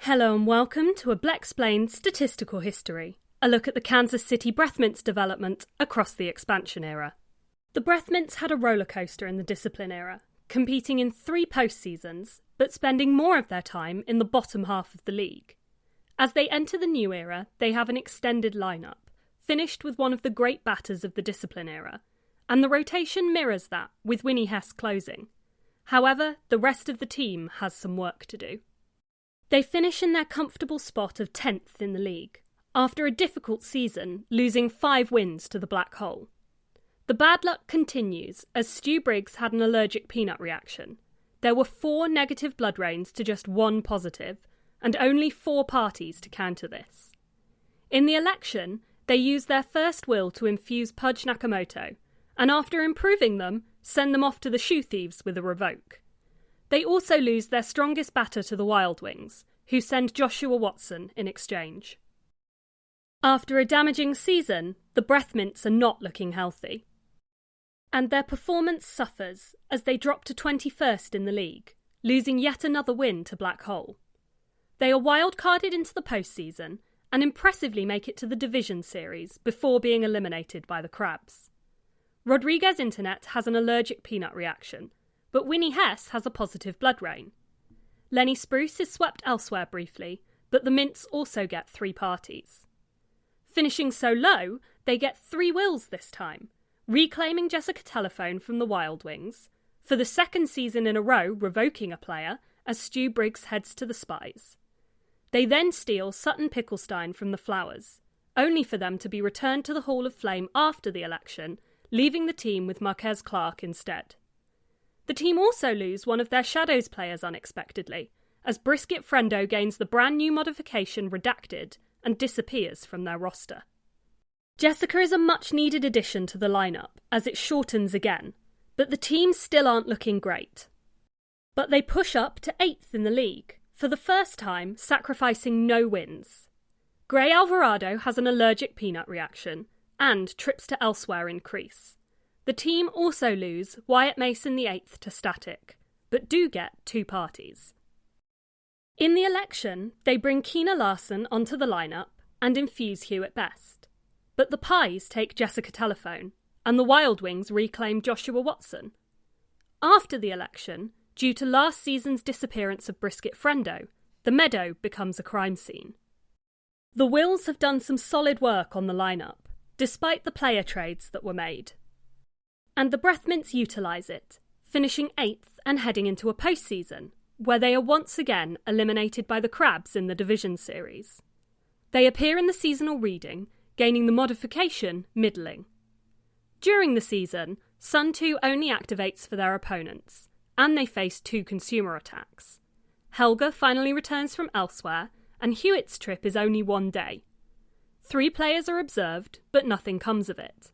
Hello and welcome to a Blaseball Statistical History, a look at the Kansas City Breath Mints development across the expansion era. The Breath Mints had a roller coaster in the discipline era, competing in 3 postseasons, but spending more of their time in the bottom half of the league. As they enter the new era, they have an extended lineup, finished with one of the great batters of the discipline era, and the rotation mirrors that, with Winnie Hess closing. However, the rest of the team has some work to do. They finish in their comfortable spot of 10th in the league, after a difficult season, losing 5 wins to the Black Hole. The bad luck continues as Stu Briggs had an allergic peanut reaction. There were 4 negative blood rains to just 1 positive, and only 4 parties to counter this. In the election, they used their first will to infuse Pudge Nakamoto, and after improving them, send them off to the Shoe Thieves with a revoke. They also lose their strongest batter to the Wild Wings, who send Joshua Watson in exchange. After a damaging season, the Breath Mints are not looking healthy. And their performance suffers as they drop to 21st in the league, losing yet another win to Black Hole. They are wild-carded into the postseason and impressively make it to the Division Series before being eliminated by the Crabs. Rodriguez Internet has an allergic peanut reaction, but Winnie Hess has a positive blood rain. Lenny Spruce is swept elsewhere briefly, but the Mints also get 3 parties. Finishing so low, they get 3 wills this time, reclaiming Jessica Telephone from the Wild Wings, for the 2nd season in a row revoking a player as Stu Briggs heads to the Spies. They then steal Sutton Picklestein from the Flowers, only for them to be returned to the Hall of Flame after the election, leaving the team with Marquez Clark instead. The team also lose one of their Shadows players unexpectedly, as Brisket Friendo gains the brand new modification Redacted and disappears from their roster. Jessica is a much-needed addition to the lineup, as it shortens again, but the team still aren't looking great. But they push up to 8th in the league, for the first time sacrificing no wins. Grey Alvarado has an allergic peanut reaction, and trips to elsewhere increase. The team also lose Wyatt Mason the 8th to Static, but do get 2 parties. In the election, they bring Keena Larson onto the lineup and infuse Hewitt Best. But the Pies take Jessica Telephone, and the Wild Wings reclaim Joshua Watson. After the election, due to last season's disappearance of Brisket Friendo, the meadow becomes a crime scene. The Wills have done some solid work on the lineup, despite the player trades that were made. And the Breath Mints utilise it, finishing 8th and heading into a postseason, where they are once again eliminated by the Crabs in the Division Series. They appear in the seasonal reading, gaining the modification Middling. During the season, Sun 2 only activates for their opponents, and they face 2 consumer attacks. Helga finally returns from elsewhere, and Hewitt's trip is only 1 day. 3 players are observed, but nothing comes of it.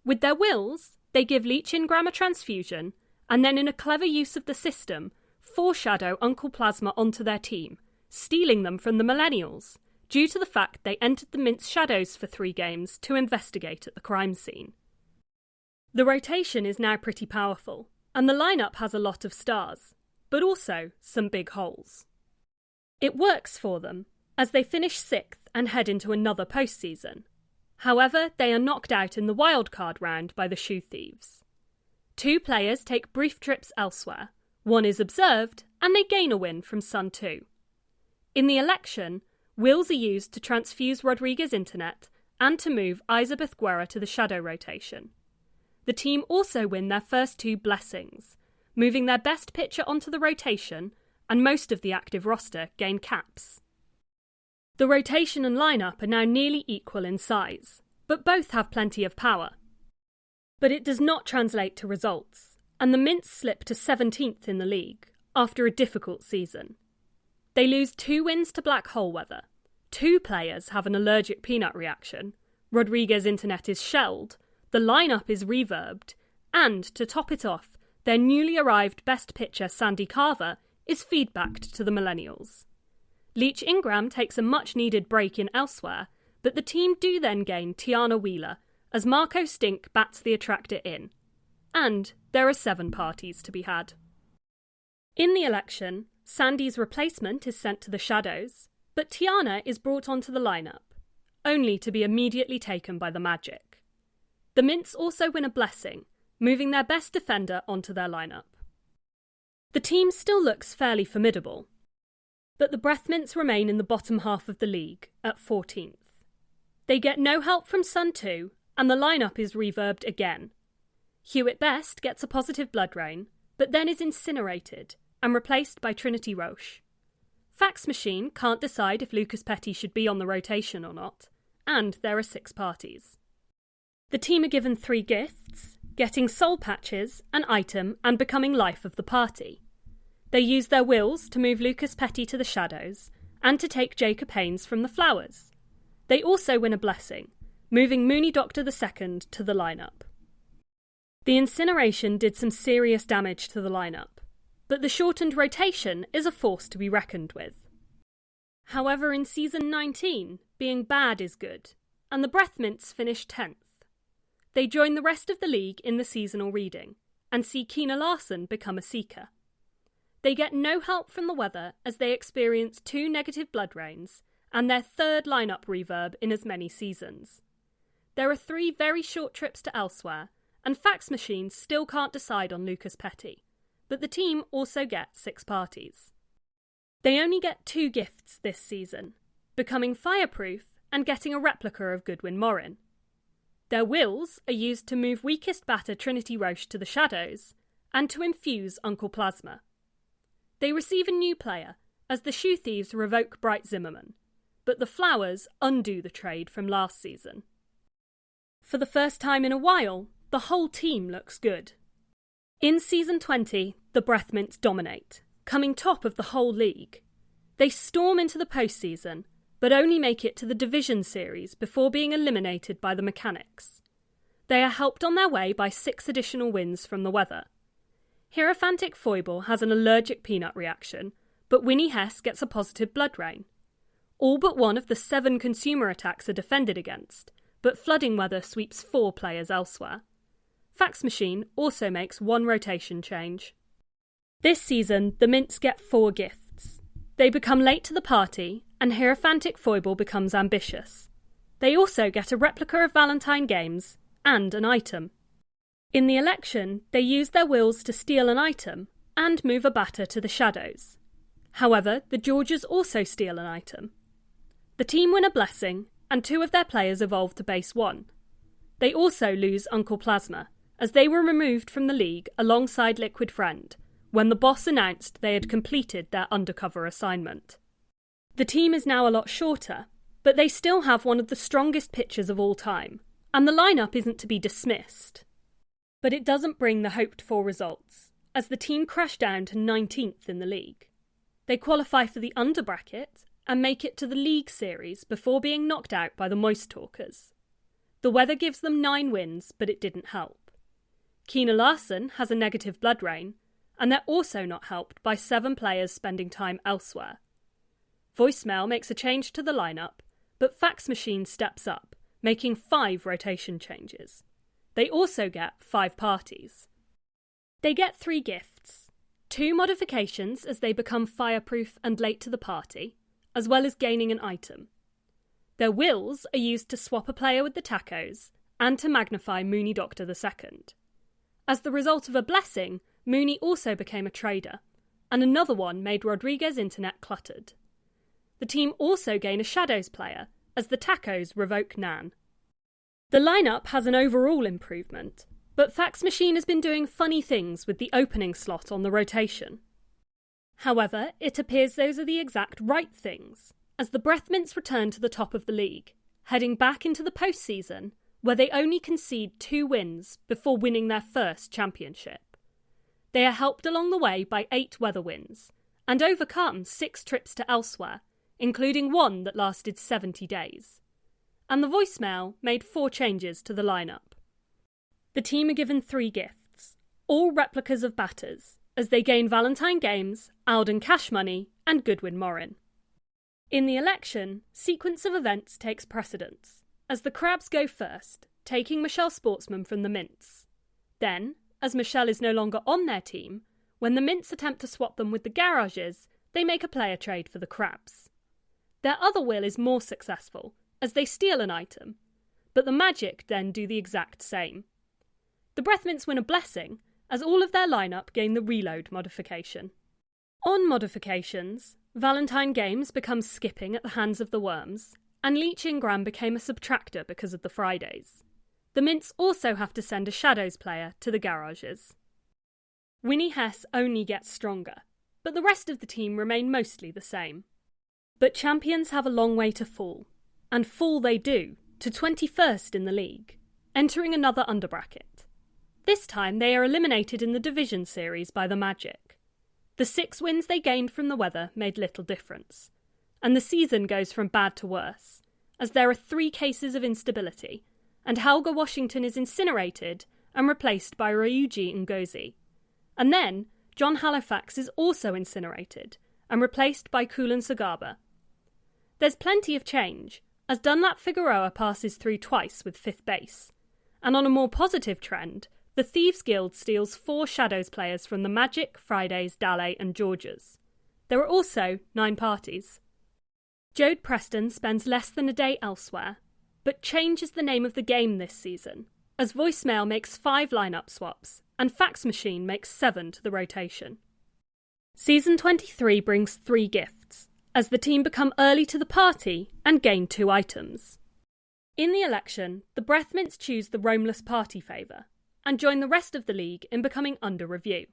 With their wills, they give Leech Ingramma transfusion, and then in a clever use of the system, foreshadow Uncle Plasma onto their team, stealing them from the Millennials, due to the fact they entered the Mint's shadows for 3 games to investigate at the crime scene. The rotation is now pretty powerful, and the lineup has a lot of stars, but also some big holes. It works for them, as they finish 6th and head into another postseason. However, they are knocked out in the wildcard round by the Shoe Thieves. 2 players take brief trips elsewhere, 1 is observed, and they gain a win from Sun 2. In the election, wills are used to transfuse Rodriguez Internet and to move Isabeth Guerra to the shadow rotation. The team also win their first 2 blessings, moving their best pitcher onto the rotation, and most of the active roster gain caps. The rotation and lineup are now nearly equal in size, but both have plenty of power. But it does not translate to results, and the Mints slip to 17th in the league after a difficult season. They lose 2 wins to Black Hole Weather. 2 players have an allergic peanut reaction, Rodriguez Internet is shelled, the lineup is reverbed, and, to top it off, their newly arrived best pitcher Sandy Carver is feedbacked to the Millennials. Leech Ingram takes a much-needed break in elsewhere, but the team do then gain Tiana Wheeler as Marco Stink bats the attractor in. And there are 7 parties to be had. In the election, Sandy's replacement is sent to the shadows, but Tiana is brought onto the lineup, only to be immediately taken by the Magic. The Mints also win a blessing, moving their best defender onto their lineup. The team still looks fairly formidable, but the Breath Mints remain in the bottom half of the league, at 14th. They get no help from Sun 2, and the lineup is reverbed again. Hewitt Best gets a positive blood rain, but then is incinerated and replaced by Trinity Roche. Fax Machine can't decide if Lucas Petty should be on the rotation or not, and there are 6 parties. The team are given 3 gifts, getting soul patches, an item, and becoming life of the party. They use their wills to move Lucas Petty to the shadows, and to take Jacob Haynes from the flowers. They also win a blessing, moving Mooney Doctor II to the lineup. The incineration did some serious damage to the lineup, but the shortened rotation is a force to be reckoned with. However, in Season 19, being bad is good, and the Breath Mints finish 10th. They join the rest of the league in the seasonal reading, and see Keena Larson become a Seeker. They get no help from the weather as they experience 2 negative blood rains, and their 3rd lineup reverb in as many seasons. There are 3 very short trips to elsewhere, and Fax Machine still can't decide on Lucas Petty, but the team also get 6 parties. They only get 2 gifts this season, becoming fireproof and getting a replica of Goodwin Morin. Their wills are used to move weakest batter Trinity Roche to the shadows, and to infuse Uncle Plasma. They receive a new player, as the Shoe Thieves revoke Bright Zimmerman, but the Flowers undo the trade from last season. For the first time in a while, the whole team looks good. In Season 20, the Breath Mints dominate, coming top of the whole league. They storm into the postseason, but only make it to the Division Series before being eliminated by the Mechanics. They are helped on their way by 6 additional wins from the weather. Hierophantic Foible has an allergic peanut reaction, but Winnie Hess gets a positive blood rain. All but one of the 7 consumer attacks are defended against, but flooding weather sweeps 4 players elsewhere. Fax Machine also makes 1 rotation change. This season, the Mints get 4 gifts. They become late to the party, and Hierophantic Foible becomes ambitious. They also get a replica of Valentine Games and an item. In the election, they use their wills to steal an item and move a batter to the shadows. However, the Georges also steal an item. The team win a blessing, and 2 of their players evolve to base 1. They also lose Uncle Plasma, as they were removed from the league alongside Liquid Friend, when the boss announced they had completed their undercover assignment. The team is now a lot shorter, but they still have one of the strongest pitchers of all time, and the lineup isn't to be dismissed. But it doesn't bring the hoped-for results, as the team crash down to 19th in the league. They qualify for the under bracket and make it to the league series before being knocked out by the Moist Talkers. The weather gives them 9 wins, but it didn't help. Keena Larson has a negative blood rain, and they're also not helped by 7 players spending time elsewhere. Voicemail makes a change to the lineup, but Fax Machine steps up, making 5 rotation changes. They also get 5 parties. They get 3 gifts, 2 modifications as they become fireproof and late to the party, as well as gaining an item. Their wills are used to swap a player with the Tacos and to magnify Mooney Doctor II. As the result of a blessing, Mooney also became a trader, and another one made Rodriguez Internet cluttered. The team also gain a Shadows player, as the Tacos revoke Nan. The lineup has an overall improvement, but Fax Machine has been doing funny things with the opening slot on the rotation. However, it appears those are the exact right things, as the Breath Mints return to the top of the league, heading back into the postseason, where they only concede 2 wins before winning their first championship. They are helped along the way by 8 weather wins, and overcome 6 trips to elsewhere, including one that lasted 70 days. And the voicemail made 4 changes to the lineup. The team are given 3 gifts, all replicas of batters, as they gain Valentine Games, Alden Cash Money, and Goodwin Morin. In the election, sequence of events takes precedence, as the Crabs go first, taking Michelle Sportsman from the Mints. Then, as Michelle is no longer on their team, when the Mints attempt to swap them with the Garages, they make a player trade for the crabs. Their other will is more successful, as they steal an item, but the Magic then do the exact same. The Breathmints win a blessing, as all of their lineup gain the reload modification. On modifications, Valentine Games becomes skipping at the hands of the Worms, and Leech Ingram became a subtractor because of the Fridays. The Mints also have to send a Shadows player to the garages. Winnie Hess only gets stronger, but the rest of the team remain mostly the same. But champions have a long way to fall, and fall they do, to 21st in the league, entering another underbracket. This time they are eliminated in the Division Series by the Magic. The 6 wins they gained from the weather made little difference, and the season goes from bad to worse, as there are 3 cases of instability, and Helga Washington is incinerated and replaced by Ryuji Ngozi. And then, John Halifax is also incinerated and replaced by Kulan Sagaba. There's plenty of change, as Dunlap Figueroa passes through twice with 5th base, and on a more positive trend, the Thieves Guild steals 4 Shadows players from the Magic, Fridays, Dale and Georges. There are also 9 parties. Jode Preston spends less than a day elsewhere, but change is the name of the game this season, as Voicemail makes 5 lineup swaps, and Fax Machine makes 7 to the rotation. Season 23 brings 3 gifts, as the team become early to the party and gain 2 items. In the election, the Breathmints choose the Roamless Party favour, and join the rest of the league in becoming under review.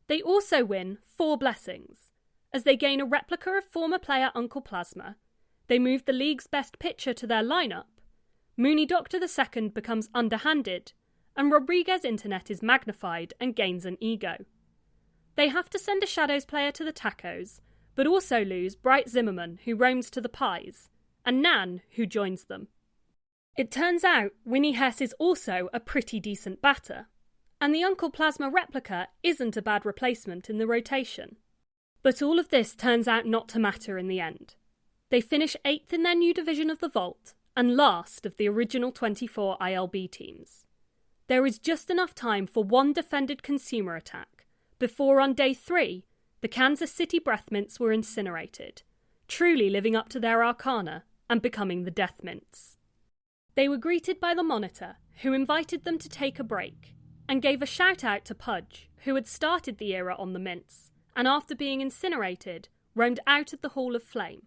They also win 4 blessings, as they gain a replica of former player Uncle Plasma, they move the league's best pitcher to their lineup, Mooney Doctor II becomes underhanded, and Rodriguez Internet is magnified and gains an ego. They have to send a Shadows player to the Tacos, but also lose Bright Zimmerman, who roams to the Pies, and Nan, who joins them. It turns out Winnie Hess is also a pretty decent batter, and the Uncle Plasma replica isn't a bad replacement in the rotation. But all of this turns out not to matter in the end. They finish 8th in their new division of the Vault, and last of the original 24 ILB teams. There is just enough time for 1 defended consumer attack, before on day 3, the Kansas City Breathmints were incinerated, truly living up to their arcana and becoming the Death Mints. They were greeted by the Monitor, who invited them to take a break, and gave a shout-out to Pudge, who had started the era on the Mints, and after being incinerated, roamed out of the Hall of Flame,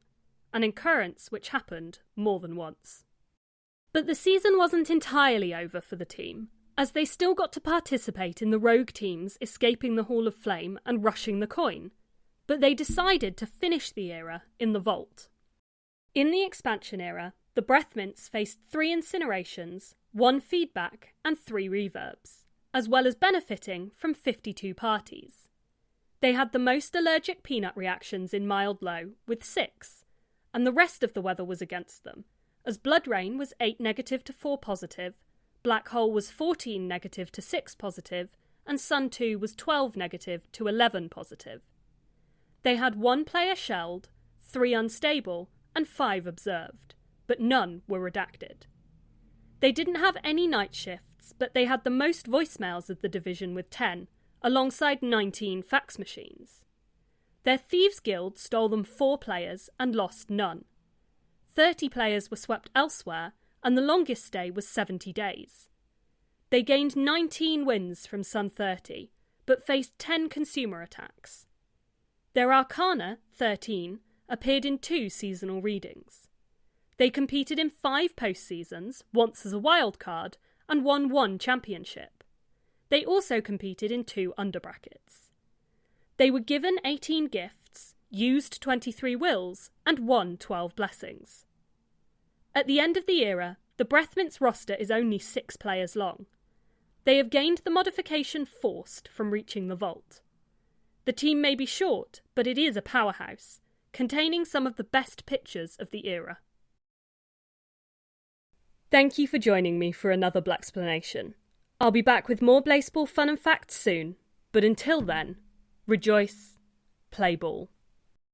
an occurrence which happened more than once. But the season wasn't entirely over for the team, as they still got to participate in the rogue teams escaping the Hall of Flame and rushing the coin, but they decided to finish the era in the Vault. In the expansion era, the Breathmints faced 3 incinerations, 1 feedback and 3 reverbs, as well as benefiting from 52 parties. They had the most allergic peanut reactions in mild low, with 6, and the rest of the weather was against them, as Blood Rain was 8 negative to 4 positive, Black Hole was 14 negative to 6 positive, and Sun 2 was 12 negative to 11 positive. They had 1 player shelled, 3 unstable, and 5 observed, but none were redacted. They didn't have any night shifts, but they had the most voicemails of the division with 10, alongside 19 fax machines. Their Thieves Guild stole them 4 players and lost none. 30 players were swept elsewhere, and the longest stay was 70 days. They gained 19 wins from Sun 30, but faced 10 consumer attacks. Their Arcana, 13, appeared in 2 seasonal readings. They competed in 5 postseasons, once as a wildcard, and won 1 championship. They also competed in 2 underbrackets. They were given 18 gifts, used 23 wills, and won 12 blessings. At the end of the era, the Breathmints roster is only 6 players long. They have gained the modification Forced from reaching the Vault. The team may be short, but it is a powerhouse, containing some of the best pitchers of the era. Thank you for joining me for another Blaxplanation. I'll be back with more Blaseball fun and facts soon, but until then, rejoice, play ball.